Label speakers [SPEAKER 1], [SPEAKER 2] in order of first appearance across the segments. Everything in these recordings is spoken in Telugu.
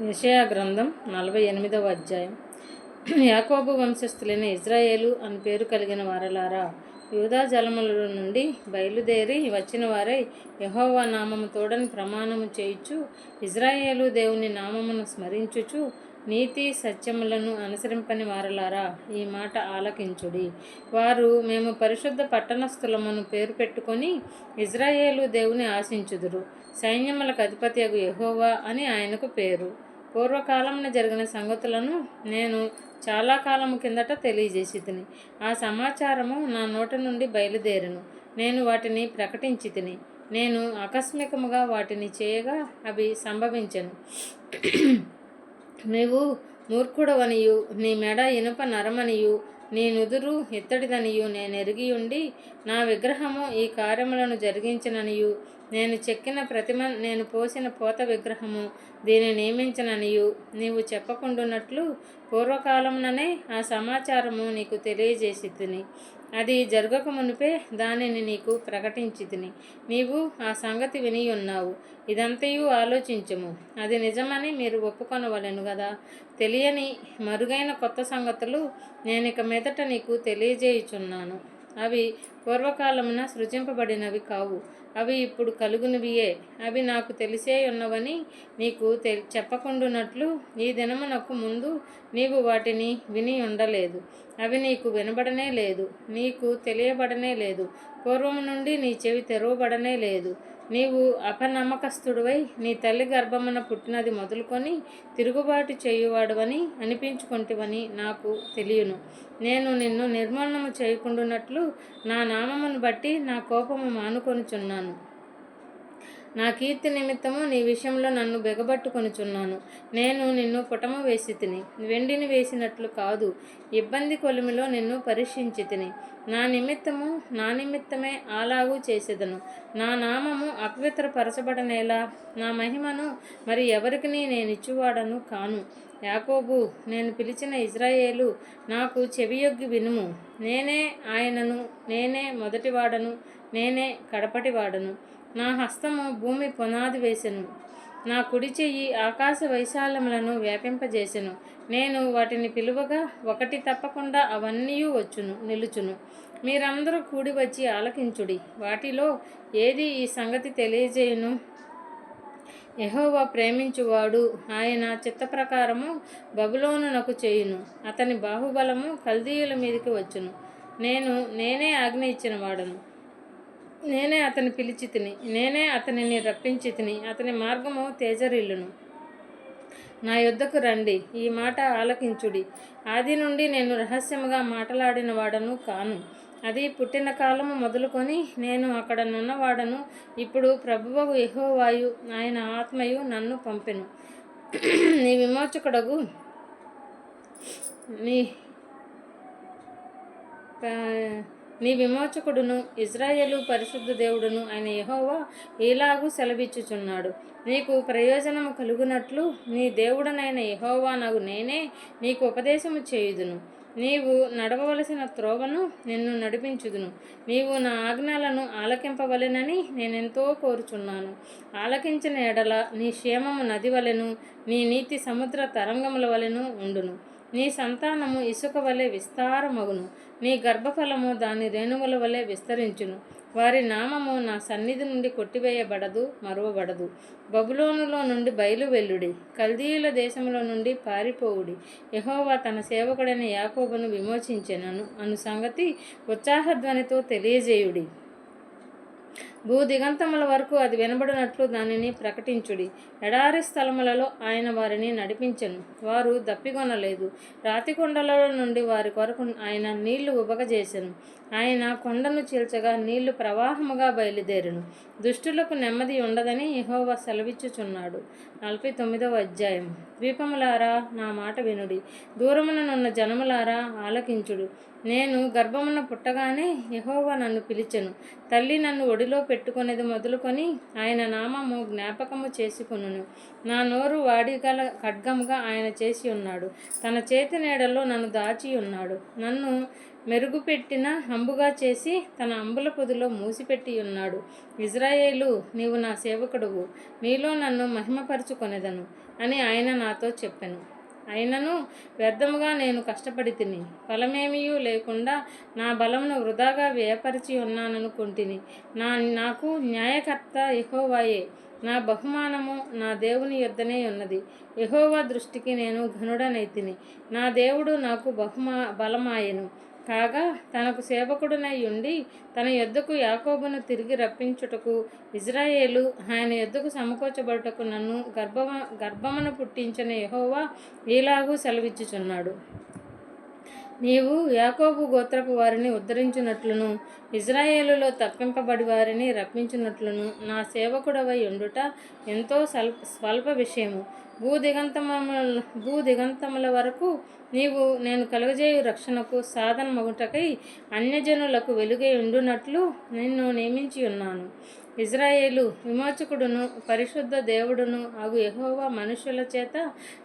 [SPEAKER 1] యెషయా గ్రంథం 48వ అధ్యాయం. యాకోబు వంశస్థులైన ఇజ్రాయేలు అని పేరు కలిగిన వారలారా, యూదా జలముల నుండి బయలుదేరి వచ్చిన వారై యెహోవా నామము తోడని ప్రమాణము చేయుచు, ఇజ్రాయేలు దేవుని నామమును స్మరించుచు, నీతి సత్యములను అనుసరింపని వారలారా, ఈ మాట ఆలకించుడి. వారు మేము పరిశుద్ధ పట్టణస్థులమును పేరు పెట్టుకొని ఇజ్రాయేలు దేవుని ఆశించుదురు. సైన్యములకు అధిపతియగు యెహోవా అని ఆయనకు పేరు. పూర్వకాలమున జరిగిన సంగతులను నేను చాలా కాలము కిందట తెలియజేసి ఆ సమాచారము నా నోట నుండి బయలుదేరును. నేను వాటిని ప్రకటించి నేను ఆకస్మికముగా వాటిని చేయగా అవి సంభవించెను. నీవు మూర్ఖుడవనియు, నీ మెడ ఇనుప నరమనియు, నీ నుదురు ఇత్తడిదనియు నేను ఎరిగియుండి, నా విగ్రహము ఈ కార్యములను జరిగించిననియు, నేను చెక్కిన ప్రతిమ, నేను పోసిన పోత విగ్రహము దీన్ని నియమించననియు నీవు చెప్పకుండునట్లు పూర్వకాలముననే ఆ సమాచారము నీకు తెలియజేసి అది జరగక మునిపే దానిని నీకు ప్రకటించి నీవు ఆ సంగతి విని ఉన్నావు. ఇదంతయు ఆలోచించుము, అది నిజమని మీరు ఒప్పుకొనవలెను కదా. తెలియని మరుగైన కొత్త సంగతులు నేనిక మీదట నీకు తెలియజేయుచున్నాను. అవి పూర్వకాలమున సృజింపబడినవి కావు, అవి ఇప్పుడు కలుగునివియే. అవి నాకు తెలిసే ఉన్నవని నీకు చెప్పకుండునట్లు ఈ దినమునకు ముందు నీవు వాటిని విని ఉండలేదు. అవి నీకు వినబడనే లేదు, నీకు తెలియబడనే లేదు. పూర్వము నుండి నీ చెవి తెరవబడనే లేదు. నీవు అపనమ్మకస్తుడివై నీ తల్లి గర్భమున పుట్టినది మొదలుకొని తిరుగుబాటు చేయువాడువని అనిపించుకుంటువని నాకు తెలియను. నేను నిన్ను నిర్మూలనము చేయకుండునట్లు నా నామమును బట్టి నా కోపము మానుకొనుచున్నాను. నా కీర్తి నిమిత్తము నీ విషయంలో నన్ను బెగబట్టుకొనుచున్నాను. నేను నిన్ను పుటము వేసి వెండిని వేసినట్లు కాదు, ఇబ్బంది కొలిమిలో నిన్ను పరీక్షించి నా నిమిత్తమే అలాగూ చేసేదను. నా నామము అపవిత్రపరచబడనేలా, నా మహిమను మరి ఎవరికి నేనిచ్చువాడను కాను. యాకోబు, నేను పిలిచిన ఇజ్రాయేలు, నాకు చెవియొగ్గి వినుము. నేనే ఆయనను, నేనే మొదటివాడను, నేనే కడపటివాడను. నా హస్తము భూమి పునాది వేసెను, నా కుడి చెయ్యి ఆకాశ వైశాల్యములను వ్యాపింపజేసెను. నేను వాటిని పిలువగా ఒకటి తప్పకుండా అవన్నీ నిలుచును. మీరందరూ కూడి వచ్చి ఆలకించుడి. వాటిలో ఏది ఈ సంగతి తెలియజేయును? యెహోవా ప్రేమించువాడు, ఆయన చిత్త ప్రకారము బబులోనునకు చేయును. అతని బాహుబలము కల్దీయుల మీదకి వచ్చును. నేనే ఆజ్ఞ ఇచ్చిన వాడను, నేనే అతని పిలిచి నేనే అతనిని రప్పించి అతని మార్గము తేజరిల్లును. నా యొద్దకు రండి, ఈ మాట ఆలకించుడి. ఆది నుండి నేను రహస్యముగా మాట్లాడిన వాడను కాను. అది పుట్టిన కాలము మొదలుకొని నేను అక్కడ నున్నవాడను. ఇప్పుడు ప్రభువగు యెహోవాయు ఆయన ఆత్మయు నన్ను పంపెను. నీ విమోచకుడగు నీ విమోచకుడును ఇజ్రాయేలు పరిశుద్ధ దేవుడును ఆయన యెహోవా ఇలాగూ సెలవిచ్చుచున్నాడు. నీకు ప్రయోజనము కలుగునట్లు నీ దేవుడనైన యెహోవా నగు నేనే నీకు ఉపదేశము చేయుదును. నీవు నడవవలసిన త్రోవను నిన్ను నడిపించుదును. నీవు నా ఆజ్ఞలను ఆలకింపవలెనని నేనెంతో కోరుచున్నాను. ఆలకించిన ఎడల నీ క్షేమము నది వలెను, నీ నీతి సముద్ర తరంగముల వలెను ఉండును. నీ సంతానము ఇసుక వలె విస్తారమగును, నీ గర్భఫలము దాని రేణువుల వలె విస్తరించును. వారి నామము నా సన్నిధి నుండి కొట్టివేయబడదు, మరువబడదు. బబులోనులో నుండి బయలువెల్లుడి, కల్దీయుల దేశములో నుండి పారిపోవుడి. యెహోవా తన సేవకుడైన యాకోబును విమోచించెనను అను సంగతి ఉత్సాహధ్వనితో తెలియజేయుడి. భూదిగంతముల వరకు అది వినబడినట్లు దానిని ప్రకటించుడి. ఎడారి స్థలములలో ఆయన వారిని నడిపించెను, వారు దప్పికొనలేదు. రాతి కొండలలో నుండి వారి కొరకు ఆయన నీళ్లు ఉబగజేసెను. ఆయన కొండను చీల్చగా నీళ్లు ప్రవాహముగా బయలుదేరును. దుష్టులకు నెమ్మది ఉండదని యెహోవా సెలవిచ్చుచున్నాడు. 49వ అధ్యాయం. ద్వీపములారా, నా మాట వినుడి. దూరముననున్న జనములారా, ఆలకించుడు. నేను గర్భమున పుట్టగానే యెహోవా నన్ను పిలిచెను. తల్లి నన్ను ఒడిలో పెట్టుకునేది మొదలుకొని ఆయన నామము జ్ఞాపకము చేసుకొనును. నా నోరు వాడిగల ఖడ్గముగా ఆయన చేసి ఉన్నాడు. తన చేతి నీడలో నన్ను దాచి ఉన్నాడు. నన్ను మెరుగుపెట్టిన అంబుగా చేసి తన అంబుల పొదిలో మూసిపెట్టి ఉన్నాడు. ఇజ్రాయేలు, నీవు నా సేవకుడువు, నీలో నన్ను మహిమపరచుకొనెదను అని ఆయన నాతో చెప్పెను. అయినను వ్యర్థముగా నేను కష్టపడి తిని ఫలమేమీ లేకుండా నా బలమును వృధాగా వ్యయపరిచి ఉన్నాననుకుంటుని. నాకు న్యాయకర్త యెహోవాయే, నా బహుమానము నా దేవుని యొద్దనే ఉన్నది. యెహోవా దృష్టికి నేను ఘనుడనైతిని. నా దేవుడు నాకు బలమాయెను. కాగా తనకు సేవకుడునై ఉండి తన యొద్దకు యాకోబును తిరిగి రప్పించుటకు, ఇజ్రాయేలు ఆయన యొద్దకు సమకూర్చబడుటకు నన్ను గర్భమును పుట్టించిన యెహోవా ఈలాగు సెలవిచ్చుచున్నాడు. నీవు యాకోబు గోత్రపు వారిని ఉద్ధరించినట్లును ఇజ్రాయేలులో తప్పింపబడి వారిని రప్పించినట్లును నా సేవకుడవై ఉండుట ఎంతో స్వల్ప విషయము. భూదిగంతముల వరకు నీవు నేను కలుగజేయు రక్షణకు సాధనమగుటకై అన్యజనులకు వెలుగై ఉండునట్లు నిన్ను నియమించి ఉన్నాను. ఇజ్రాయేలు విమోచకుడును పరిశుద్ధ దేవుడును అగు యెహోవా మనుషుల చేత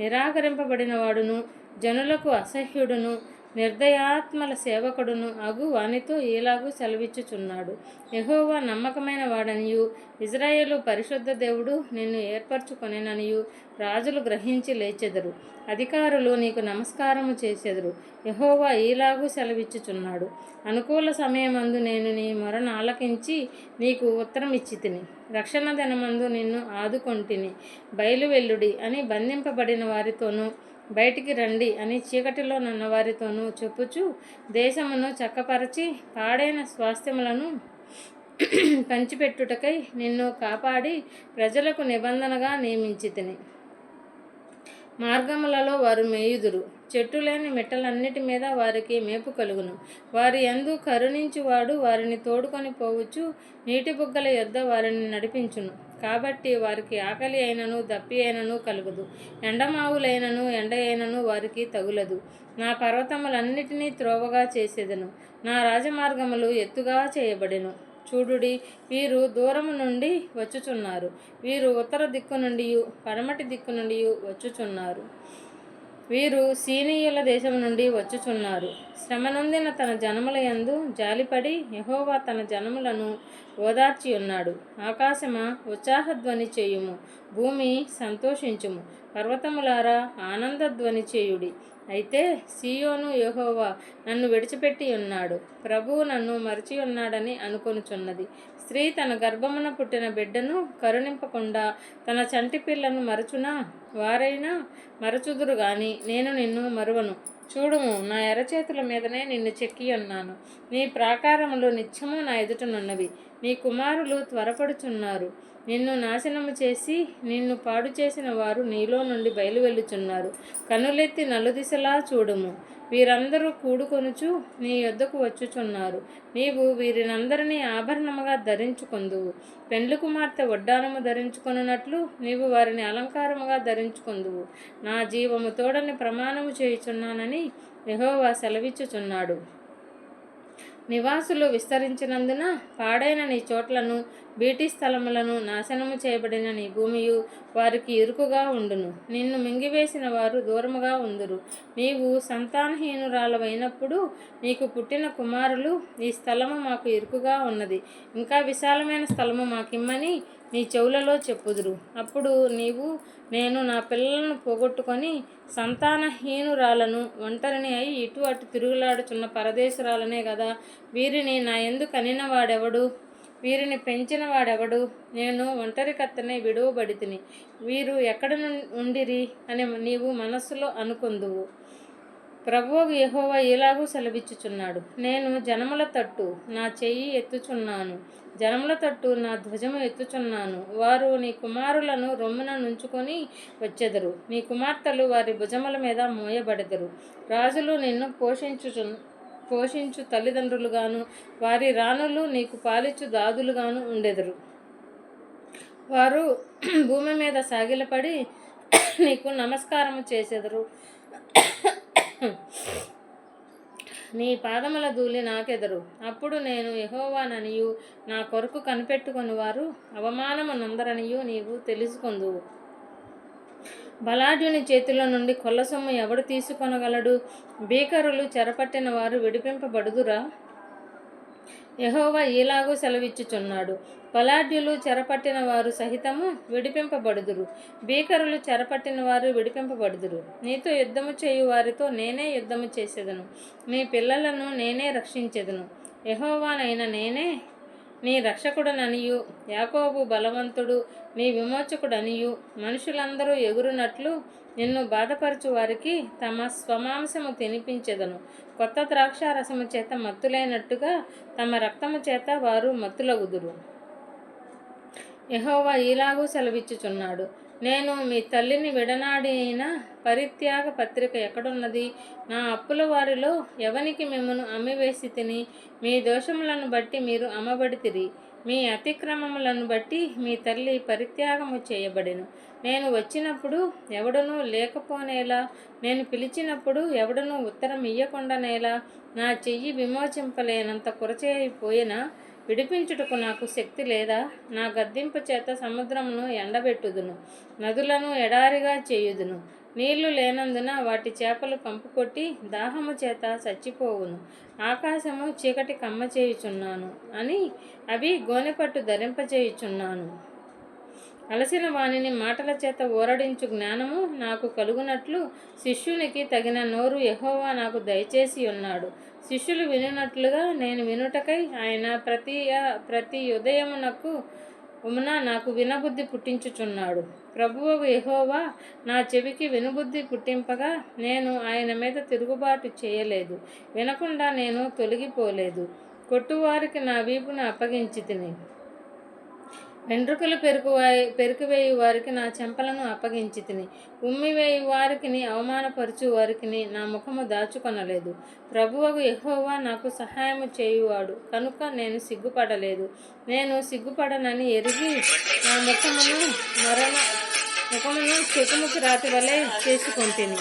[SPEAKER 1] నిరాకరింపబడిన వాడును జనులకు అసహ్యుడును నిర్దయాత్మల సేవకుడును అగు వానితో ఇలాగూ సెలవిచ్చుచున్నాడు. యెహోవా నమ్మకమైన వాడనియు ఇజ్రాయేలు పరిశుద్ధ దేవుడు నిన్ను ఏర్పరచుకొనెననియు రాజులు గ్రహించి లేచెదరు, అధికారులు నీకు నమస్కారము చేసెదరు. యెహోవా ఈలాగూ సెలవిచ్చుచున్నాడు. అనుకూల సమయమందు నేను నీ మొరను ఆలకించి నీకు ఉత్తరం ఇచ్చితిని. రక్షణ దినమందు నిన్ను ఆదుకొంటిని. బయలువెల్లుడి అని బంధింపబడిన వారితోనూ బయటికి రండి అని చీకటిలో నున్న వారితోనూ చెప్పుచు దేశమును చక్కపరచి పాడైన స్వాస్థ్యములను పంచిపెట్టుటకై నిన్ను కాపాడి ప్రజలకు నిబంధనగా నియమించితిని. మార్గములలో వారు మేయుదురు. చెట్టు లేని మిట్టలన్నిటి మీద వారికి మేపు కలుగును. వారి యందు కరుణించువాడు వారిని తోడుకొని పోవచ్చు, నీటి బుగ్గల యొద్ద వారిని నడిపించును. కాబట్టి వారికి ఆకలి అయినను దప్పి అయినను కలుగదు, ఎండమావులైనను ఎండ అయినను వారికి తగులదు. నా పర్వతములన్నిటినీ త్రోవగా చేసేదను, నా రాజమార్గములు ఎత్తుగా చేయబడెను. చూడుడి, వీరు దూరము నుండి వచ్చుచున్నారు, వీరు ఉత్తర దిక్కు నుండి పడమటి దిక్కు నుండి వచ్చుచున్నారు, వీరు సీనీయుల దేశం నుండి వచ్చుచున్నారు. శ్రమనొందిన తన జనముల యందు జాలిపడి యెహోవా తన జనములను ఓదార్చి ఉన్నాడు. ఆకాశమా ఉత్సాహధ్వని చేయుము, భూమి సంతోషించుము, పర్వతములారా ఆనందధ్వని చేయుడి. అయితే సీయోను యెహోవా నన్ను విడిచిపెట్టి ఉన్నాడు, ప్రభువు నన్ను మరచి ఉన్నాడని అనుకొనుచున్నది. స్త్రీ తన గర్భమున పుట్టిన బిడ్డను కరుణింపకుండా తన చంటి పిల్లను మరచునా? వారైనా మరచుదురు గాని నేను నిన్ను మరువను. చూడుము, నా ఎర్రచేతుల మీదనే నిన్ను చెక్కి ఉన్నాను. నీ ప్రాకారములు నిత్యము నా ఎదుటనున్నవి. నీ కుమారులు త్వరపడుచున్నారు. నిన్ను నాశనము చేసి నిన్ను పాడు చేసిన వారు నీలో నుండి బయలువెళ్ళుచున్నారు. కనులెత్తి నలుదిశలా చూడుము, వీరందరూ కూడుకొనుచు నీ యొద్దకు వచ్చుచున్నారు. నీవు వీరినందరినీ ఆభరణముగా ధరించుకొందువు. పెండ్లి కుమార్తె వడ్డానము ధరించుకొనున్నట్లు నీవు వారిని అలంకారముగా ధరించుకొందువు. నా జీవము తోడని ప్రమాణము చేయుచున్నానని యెహోవా సెలవిచ్చుచున్నాడు. నివాసులు విస్తరించినందున పాడైన నీ చోట్లను బీటి స్థలములను నాశనము చేయబడిన నీ భూమియు వారికి ఇరుకుగా ఉండును. నిన్ను మింగివేసిన వారు దూరముగా ఉందురు. నీవు సంతానహీనురాలవైనప్పుడు నీకు పుట్టిన కుమారులు, ఈ స్థలము మాకు ఇరుకుగా ఉన్నది, ఇంకా విశాలమైన స్థలము మాకిమ్మని నీ చెవులలో చెప్పుదురు. అప్పుడు నీవు నేను నా పిల్లలను పోగొట్టుకొని సంతానహీనురాలను ఒంటరిని అయి ఇటు అటు తిరుగులాడుచున్న పరదేశురాలనే కదా. వీరిని నా యందు కనినవాడెవడు? వీరిని పెంచిన వాడెవడు? నేను ఒంటరి కత్తనే విడువబడితిని. వీరు ఎక్కడ ఉండిరి అని నీవు మనస్సులో అనుకొందువు. ప్రభువు యెహోవా ఇలాగూ సెలవిచ్చుచున్నాడు. నేను జనముల తట్టు నా చెయ్యి ఎత్తుచున్నాను, జనముల తట్టు నా ధ్వజము ఎత్తుచున్నాను. వారు నీ కుమారులను రొమ్మున నుంచుకొని వచ్చెదరు, నీ కుమార్తెలు వారి భుజముల మీద మోయబడెదరు. రాజులు నిన్ను పోషించు తల్లిదండ్రులుగాను, వారి రాణులు నీకు పాలిచ్చు దాదులుగాను ఉండెదరు. వారు భూమి మీద సాగిలపడి నీకు నమస్కారము చేసెదరు. నీ పాదముల ధూళి నాకెదరు. అప్పుడు నేను యెహోవాననియు నా కొరకు కనిపెట్టుకొని వారు అవమానము నొందరనియు నీవు తెలుసుకొందువు. బలాఢ్యుని చేతిలో నుండి కొల్లసొమ్ము ఎవడు తీసుకొనగలడు? భీకరులు చెరపట్టిన వారు విడిపింపబడుదురా? యెహోవా ఈలాగు సెలవిచ్చుచున్నాడు, బలాఢ్యులు చెరపట్టిన వారు సహితము విడిపింపబడుదురు, భీకరులు చెరపట్టిన వారు విడిపింపబడుదురు. నీతో యుద్ధము చేయు వారితో నేనే యుద్ధము చేసేదను, నీ పిల్లలను నేనే రక్షించెదను. యెహోవానైన నేనే నీ రక్షకుడననియు యాకోబు బలవంతుడు నీ విమోచకుడనియు మనుషులందరూ ఎగురునట్లు నిన్ను బాధపరచు వారికి తమ స్వమాంసము తినిపించెదను. కొత్త ద్రాక్షారసము చేత మత్తులైనట్టుగా తమ రక్తము చేత వారు మత్తులగుదురు. యెహోవా ఈలాగూ సెలవిచ్చుచున్నాడు, నేను మీ తల్లిని విడనాడిన పరిత్యాగ పత్రిక ఎక్కడున్నది? నా అప్పుల వారిలో ఎవనికి మిమ్మను అమ్మివేసి తిని? మీ దోషములను బట్టి మీరు అమ్మబడితిరి, మీ అతిక్రమములను బట్టి మీ తల్లి పరిత్యాగము చేయబడెను. నేను వచ్చినప్పుడు ఎవడనూ లేకపోనేలా? నేను పిలిచినప్పుడు ఎవడనూ ఉత్తరం ఇయ్యకుండానేలా? నా చెయ్యి విమోచింపలేనంత కొరచేయిపోయినా విడిపించుటకు నాకు శక్తి లేదా? నా గద్దింపు చేత సముద్రమును ఎండబెట్టుదును, నదులను ఎడారిగా చేయుదును. నీళ్లు లేనందున వాటి చేపలు కంపుకొట్టి దాహము చేత చచ్చిపోవును. ఆకాశము చీకటి కమ్మ చేయుచున్నాను అని అవి గోనెపట్టు ధరింపచేయుచున్నాను. అలసిన వానిని మాటల చేత ఊరడించు జ్ఞానము నాకు కలుగునట్లు శిష్యునికి తగిన నోరు యెహోవా నాకు దయచేసి ఉన్నాడు. శిష్యులు వినున్నట్లుగా నేను వినుటకై ఆయన ప్రతి ఉదయమునకు నాకు వినబుద్ధి పుట్టించుచున్నాడు. ప్రభువగు యెహోవా నా చెవికి వినుబుద్ధి పుట్టింపగా నేను ఆయన మీద తిరుగుబాటు చేయలేదు, వినకుండా నేను తొలగిపోలేదు. కొట్టువారికి నా వీపును అప్పగించితిని, వెంట్రుకలు పెరికివేయు వారికి నా చెంపలను అప్పగించితిని, ఉమ్మివేయు వారికిని అవమానపరచు వారికిని నా ముఖము దాచుకొనలేదు. ప్రభువగు యెహోవా నాకు సహాయము చేయువాడు కనుక నేను సిగ్గుపడలేదు. నేను సిగ్గుపడనని ఎరిగి నా ముఖమును చెకుముకి రాతి వలె చేసుకొంటిని.